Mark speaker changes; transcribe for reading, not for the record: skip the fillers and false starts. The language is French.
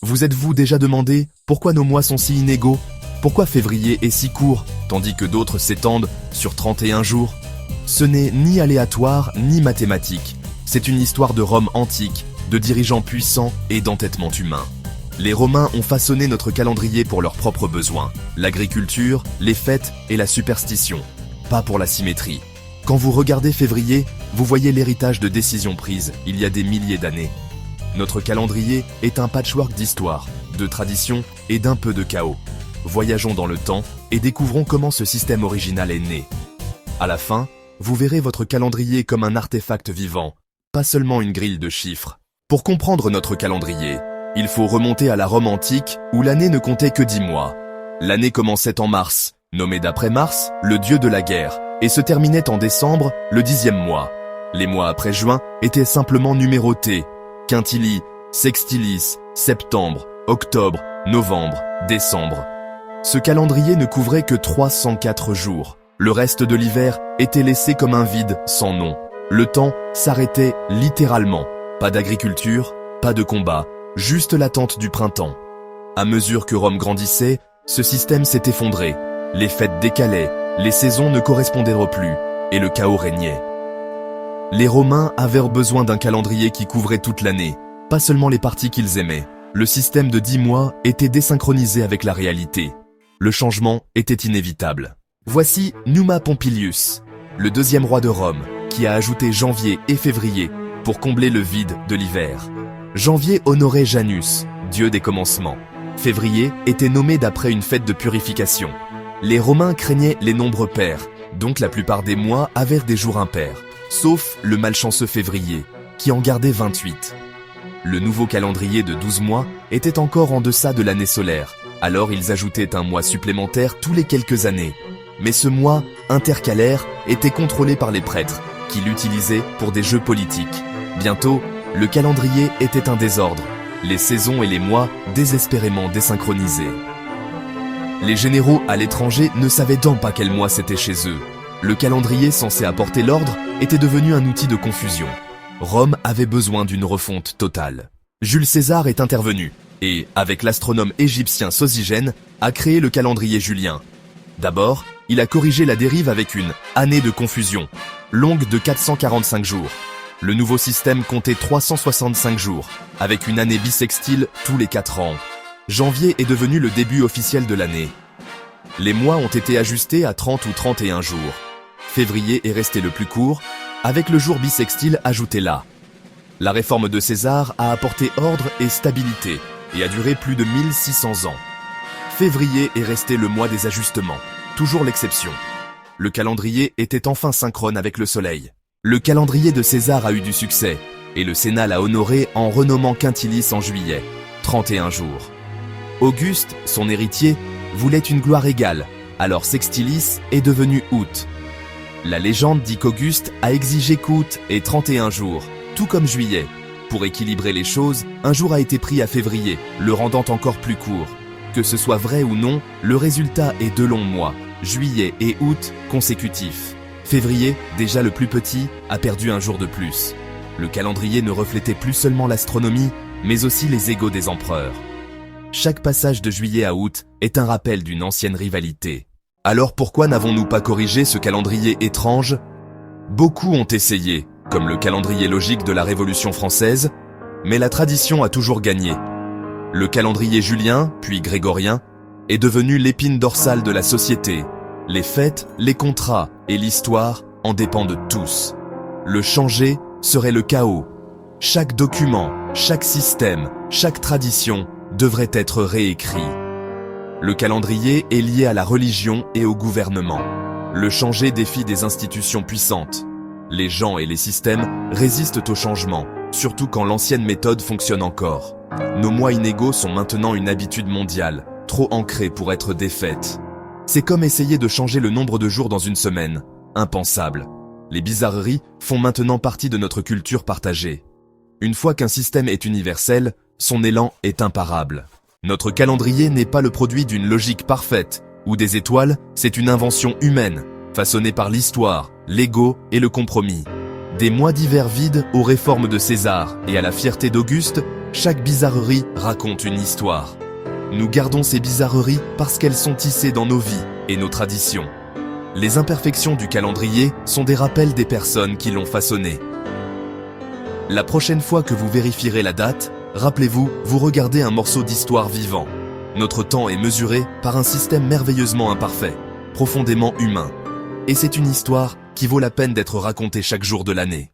Speaker 1: Vous êtes-vous déjà demandé pourquoi nos mois sont si inégaux? Pourquoi février est si court, tandis que d'autres s'étendent sur 31 jours? Ce n'est ni aléatoire, ni mathématique. C'est une histoire de Rome antique, de dirigeants puissants et d'entêtement humain. Les Romains ont façonné notre calendrier pour leurs propres besoins, l'agriculture, les fêtes et la superstition, pas pour la symétrie. Quand vous regardez février, vous voyez l'héritage de décisions prises il y a des milliers d'années. Notre calendrier est un patchwork d'histoire, de traditions et d'un peu de chaos. Voyageons dans le temps et découvrons comment ce système original est né. À la fin, vous verrez votre calendrier comme un artefact vivant, pas seulement une grille de chiffres. Pour comprendre notre calendrier, il faut remonter à la Rome antique où l'année ne comptait que 10 mois. L'année commençait en mars, nommé d'après Mars, le dieu de la guerre, et se terminait en décembre, le 10e mois. Les mois après juin étaient simplement numérotés: quintilis, sextilis, septembre, octobre, novembre, décembre. Ce calendrier ne couvrait que 304 jours. Le reste de l'hiver était laissé comme un vide sans nom. Le temps s'arrêtait littéralement. Pas d'agriculture, pas de combat, juste l'attente du printemps. À mesure que Rome grandissait, ce système s'est effondré. Les fêtes décalaient, les saisons ne correspondaient plus, et le chaos régnait. Les Romains avaient besoin d'un calendrier qui couvrait toute l'année, pas seulement les parties qu'ils aimaient. Le système de 10 mois était désynchronisé avec la réalité. Le changement était inévitable. Voici Numa Pompilius, le deuxième roi de Rome, qui a ajouté janvier et février pour combler le vide de l'hiver. Janvier honorait Janus, dieu des commencements. Février était nommé d'après une fête de purification. Les Romains craignaient les nombres pairs, donc la plupart des mois avaient des jours impairs, sauf le malchanceux février, qui en gardait 28. Le nouveau calendrier de 12 mois était encore en deçà de l'année solaire, alors ils ajoutaient un mois supplémentaire tous les quelques années. Mais ce mois intercalaire était contrôlé par les prêtres, qui l'utilisaient pour des jeux politiques. Bientôt, le calendrier était un désordre, les saisons et les mois désespérément désynchronisés. Les généraux à l'étranger ne savaient donc pas quel mois c'était chez eux. Le calendrier censé apporter l'ordre était devenu un outil de confusion. Rome avait besoin d'une refonte totale. Jules César est intervenu et, avec l'astronome égyptien Sosygène, a créé le calendrier julien. D'abord, il a corrigé la dérive avec une année de confusion, longue de 445 jours. Le nouveau système comptait 365 jours, avec une année bissextile tous les 4 ans. Janvier est devenu le début officiel de l'année. Les mois ont été ajustés à 30 ou 31 jours. Février est resté le plus court, avec le jour bissextile ajouté là. La réforme de César a apporté ordre et stabilité, et a duré plus de 1600 ans. Février est resté le mois des ajustements, toujours l'exception. Le calendrier était enfin synchrone avec le soleil. Le calendrier de César a eu du succès, et le Sénat l'a honoré en renommant Quintilis en juillet, 31 jours. Auguste, son héritier, voulait une gloire égale, alors Sextilis est devenu août. La légende dit qu'Auguste a exigé qu'août ait 31 jours, tout comme juillet. Pour équilibrer les choses, un jour a été pris à février, le rendant encore plus court. Que ce soit vrai ou non, le résultat est 2 longs mois, juillet et août consécutifs. Février, déjà le plus petit, a perdu un jour de plus. Le calendrier ne reflétait plus seulement l'astronomie, mais aussi les égos des empereurs. Chaque passage de juillet à août est un rappel d'une ancienne rivalité. Alors pourquoi n'avons-nous pas corrigé ce calendrier étrange? Beaucoup ont essayé, comme le calendrier logique de la Révolution française, mais la tradition a toujours gagné. Le calendrier julien, puis grégorien, est devenu l'épine dorsale de la société. Les fêtes, les contrats et l'histoire en dépendent tous. Le changer serait le chaos. Chaque document, chaque système, chaque tradition devrait être réécrit. Le calendrier est lié à la religion et au gouvernement. Le changer défie des institutions puissantes. Les gens et les systèmes résistent au changement, surtout quand l'ancienne méthode fonctionne encore. Nos mois inégaux sont maintenant une habitude mondiale, trop ancrée pour être défaite. C'est comme essayer de changer le nombre de jours dans une semaine. Impensable. Les bizarreries font maintenant partie de notre culture partagée. Une fois qu'un système est universel, son élan est imparable. Notre calendrier n'est pas le produit d'une logique parfaite, ou des étoiles, c'est une invention humaine, façonnée par l'histoire, l'ego et le compromis. Des mois d'hiver vides aux réformes de César et à la fierté d'Auguste, Chaque bizarrerie raconte une histoire. Nous gardons ces bizarreries parce qu'elles sont tissées dans nos vies et nos traditions. Les imperfections du calendrier sont des rappels des personnes qui l'ont façonné. La prochaine fois que vous vérifierez la date, rappelez-vous, vous regardez un morceau d'histoire vivant. Notre temps est mesuré par un système merveilleusement imparfait, profondément humain. Et c'est une histoire qui vaut la peine d'être racontée chaque jour de l'année.